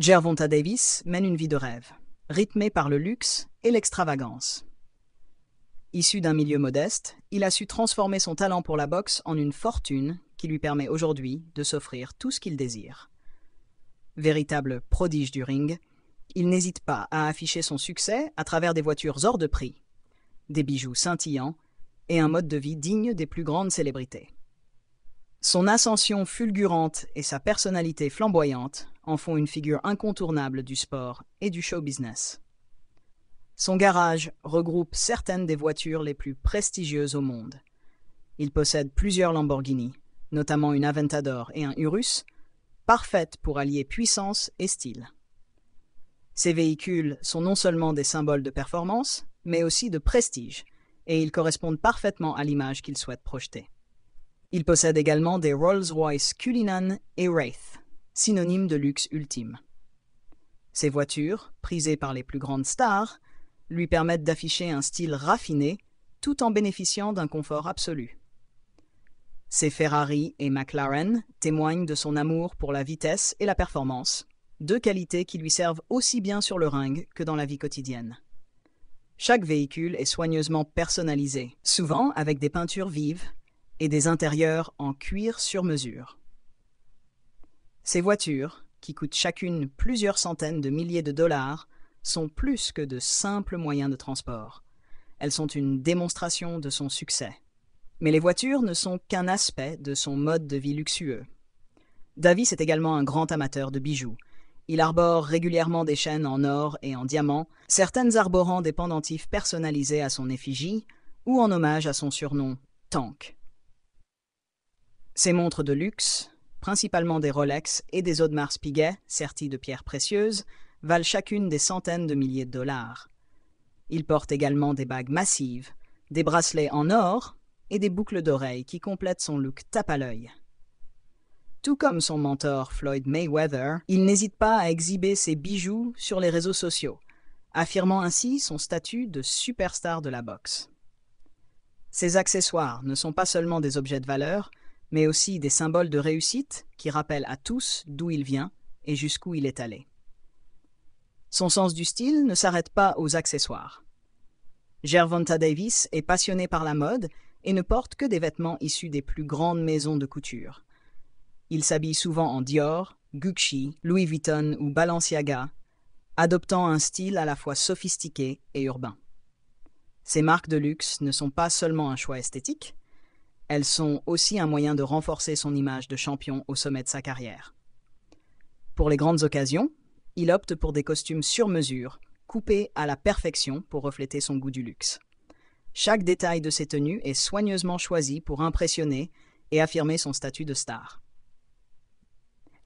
Gervonta Davis mène une vie de rêve, rythmée par le luxe et l'extravagance. Issu d'un milieu modeste, il a su transformer son talent pour la boxe en une fortune qui lui permet aujourd'hui de s'offrir tout ce qu'il désire. Véritable prodige du ring, il n'hésite pas à afficher son succès à travers des voitures hors de prix, des bijoux scintillants et un mode de vie digne des plus grandes célébrités. Son ascension fulgurante et sa personnalité flamboyante en font une figure incontournable du sport et du show business. Son garage regroupe certaines des voitures les plus prestigieuses au monde. Il possède plusieurs Lamborghini, notamment une Aventador et un Urus, parfaites pour allier puissance et style. Ces véhicules sont non seulement des symboles de performance, mais aussi de prestige, et ils correspondent parfaitement à l'image qu'il souhaite projeter. Il possède également des Rolls-Royce Cullinan et Wraith, synonymes de luxe ultime. Ces voitures, prisées par les plus grandes stars, lui permettent d'afficher un style raffiné tout en bénéficiant d'un confort absolu. Ses Ferrari et McLaren témoignent de son amour pour la vitesse et la performance, deux qualités qui lui servent aussi bien sur le ring que dans la vie quotidienne. Chaque véhicule est soigneusement personnalisé, souvent avec des peintures vives et des intérieurs en cuir sur mesure. Ces voitures, qui coûtent chacune plusieurs centaines de milliers de dollars, sont plus que de simples moyens de transport. Elles sont une démonstration de son succès. Mais les voitures ne sont qu'un aspect de son mode de vie luxueux. Davis est également un grand amateur de bijoux. Il arbore régulièrement des chaînes en or et en diamant, certaines arborant des pendentifs personnalisés à son effigie ou en hommage à son surnom « Tank ». Ses montres de luxe, principalement des Rolex et des Audemars Piguet serties de pierres précieuses, valent chacune des centaines de milliers de dollars. Il porte également des bagues massives, des bracelets en or et des boucles d'oreilles qui complètent son look tape à l'œil. Tout comme son mentor Floyd Mayweather, il n'hésite pas à exhiber ses bijoux sur les réseaux sociaux, affirmant ainsi son statut de superstar de la boxe. Ses accessoires ne sont pas seulement des objets de valeur, mais aussi des symboles de réussite qui rappellent à tous d'où il vient et jusqu'où il est allé. Son sens du style ne s'arrête pas aux accessoires. Gervonta Davis est passionné par la mode et ne porte que des vêtements issus des plus grandes maisons de couture. Il s'habille souvent en Dior, Gucci, Louis Vuitton ou Balenciaga, adoptant un style à la fois sophistiqué et urbain. Ces marques de luxe ne sont pas seulement un choix esthétique, elles sont aussi un moyen de renforcer son image de champion au sommet de sa carrière. Pour les grandes occasions, il opte pour des costumes sur mesure, coupés à la perfection pour refléter son goût du luxe. Chaque détail de ses tenues est soigneusement choisi pour impressionner et affirmer son statut de star.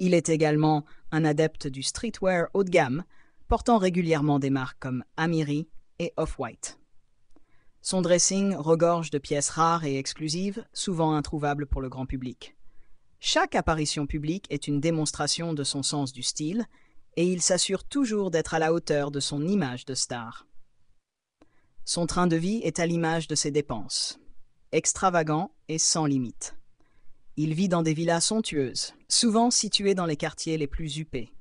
Il est également un adepte du streetwear haut de gamme, portant régulièrement des marques comme Amiri et Off-White. Son dressing regorge de pièces rares et exclusives, souvent introuvables pour le grand public. Chaque apparition publique est une démonstration de son sens du style, et il s'assure toujours d'être à la hauteur de son image de star. Son train de vie est à l'image de ses dépenses, extravagant et sans limite. Il vit dans des villas somptueuses, souvent situées dans les quartiers les plus huppés.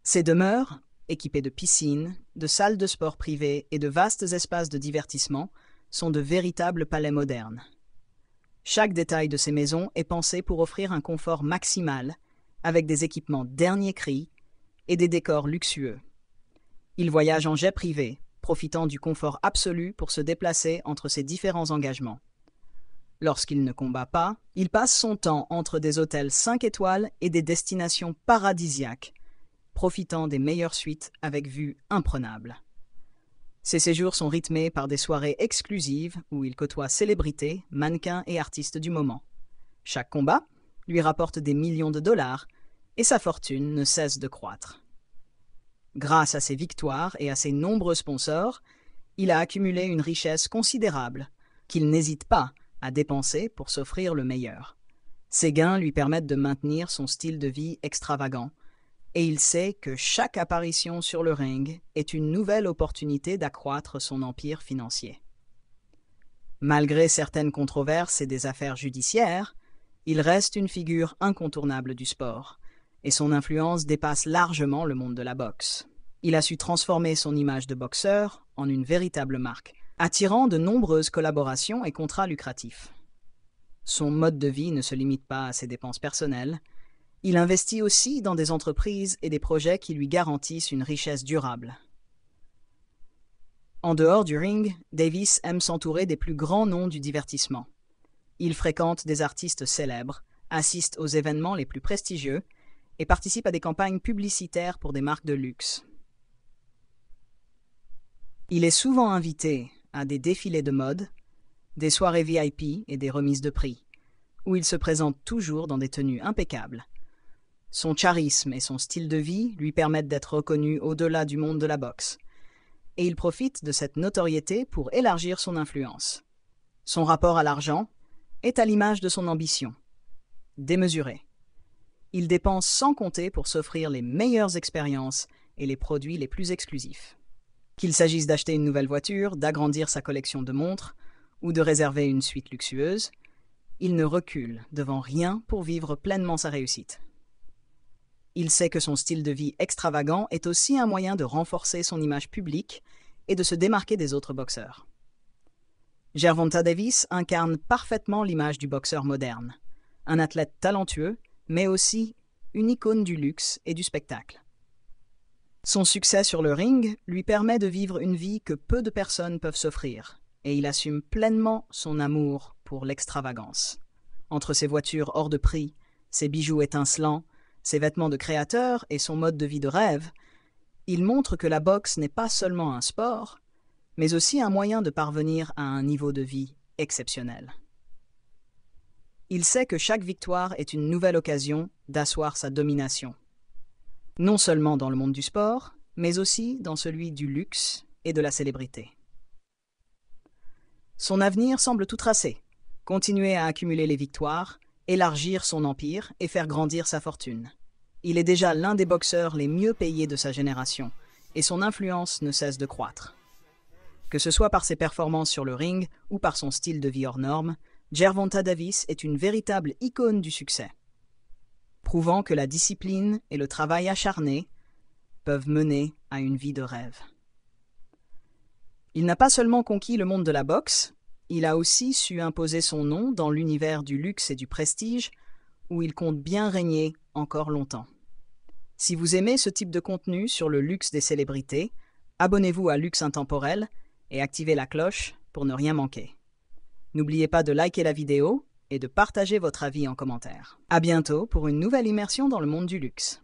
Ses demeures, équipées de piscines, de salles de sport privées et de vastes espaces de divertissement, sont de véritables palais modernes. Chaque détail de ces maisons est pensé pour offrir un confort maximal, avec des équipements dernier cri et des décors luxueux. Il voyage en jet privé, profitant du confort absolu pour se déplacer entre ses différents engagements. Lorsqu'il ne combat pas, il passe son temps entre des hôtels 5 étoiles et des destinations paradisiaques, profitant des meilleures suites avec vue imprenable. Ses séjours sont rythmés par des soirées exclusives où il côtoie célébrités, mannequins et artistes du moment. Chaque combat lui rapporte des millions de dollars et sa fortune ne cesse de croître. Grâce à ses victoires et à ses nombreux sponsors, il a accumulé une richesse considérable qu'il n'hésite pas à dépenser pour s'offrir le meilleur. Ses gains lui permettent de maintenir son style de vie extravagant, et il sait que chaque apparition sur le ring est une nouvelle opportunité d'accroître son empire financier. Malgré certaines controverses et des affaires judiciaires, il reste une figure incontournable du sport, et son influence dépasse largement le monde de la boxe. Il a su transformer son image de boxeur en une véritable marque, attirant de nombreuses collaborations et contrats lucratifs. Son mode de vie ne se limite pas à ses dépenses personnelles. Il investit aussi dans des entreprises et des projets qui lui garantissent une richesse durable. En dehors du ring, Davis aime s'entourer des plus grands noms du divertissement. Il fréquente des artistes célèbres, assiste aux événements les plus prestigieux et participe à des campagnes publicitaires pour des marques de luxe. Il est souvent invité à des défilés de mode, des soirées VIP et des remises de prix, où il se présente toujours dans des tenues impeccables. Son charisme et son style de vie lui permettent d'être reconnu au-delà du monde de la boxe, et il profite de cette notoriété pour élargir son influence. Son rapport à l'argent est à l'image de son ambition, démesurée. Il dépense sans compter pour s'offrir les meilleures expériences et les produits les plus exclusifs. Qu'il s'agisse d'acheter une nouvelle voiture, d'agrandir sa collection de montres ou de réserver une suite luxueuse, il ne recule devant rien pour vivre pleinement sa réussite. Il sait que son style de vie extravagant est aussi un moyen de renforcer son image publique et de se démarquer des autres boxeurs. Gervonta Davis incarne parfaitement l'image du boxeur moderne, un athlète talentueux, mais aussi une icône du luxe et du spectacle. Son succès sur le ring lui permet de vivre une vie que peu de personnes peuvent s'offrir, et il assume pleinement son amour pour l'extravagance. Entre ses voitures hors de prix, ses bijoux étincelants, ses vêtements de créateur et son mode de vie de rêve, il montre que la boxe n'est pas seulement un sport, mais aussi un moyen de parvenir à un niveau de vie exceptionnel. Il sait que chaque victoire est une nouvelle occasion d'asseoir sa domination, non seulement dans le monde du sport, mais aussi dans celui du luxe et de la célébrité. Son avenir semble tout tracé, continuer à accumuler les victoires, élargir son empire et faire grandir sa fortune. Il est déjà l'un des boxeurs les mieux payés de sa génération, et son influence ne cesse de croître. Que ce soit par ses performances sur le ring ou par son style de vie hors norme, Gervonta Davis est une véritable icône du succès, prouvant que la discipline et le travail acharné peuvent mener à une vie de rêve. Il n'a pas seulement conquis le monde de la boxe, il a aussi su imposer son nom dans l'univers du luxe et du prestige, où il compte bien régner encore longtemps. Si vous aimez ce type de contenu sur le luxe des célébrités, abonnez-vous à Luxe Intemporel et activez la cloche pour ne rien manquer. N'oubliez pas de liker la vidéo et de partager votre avis en commentaire. À bientôt pour une nouvelle immersion dans le monde du luxe.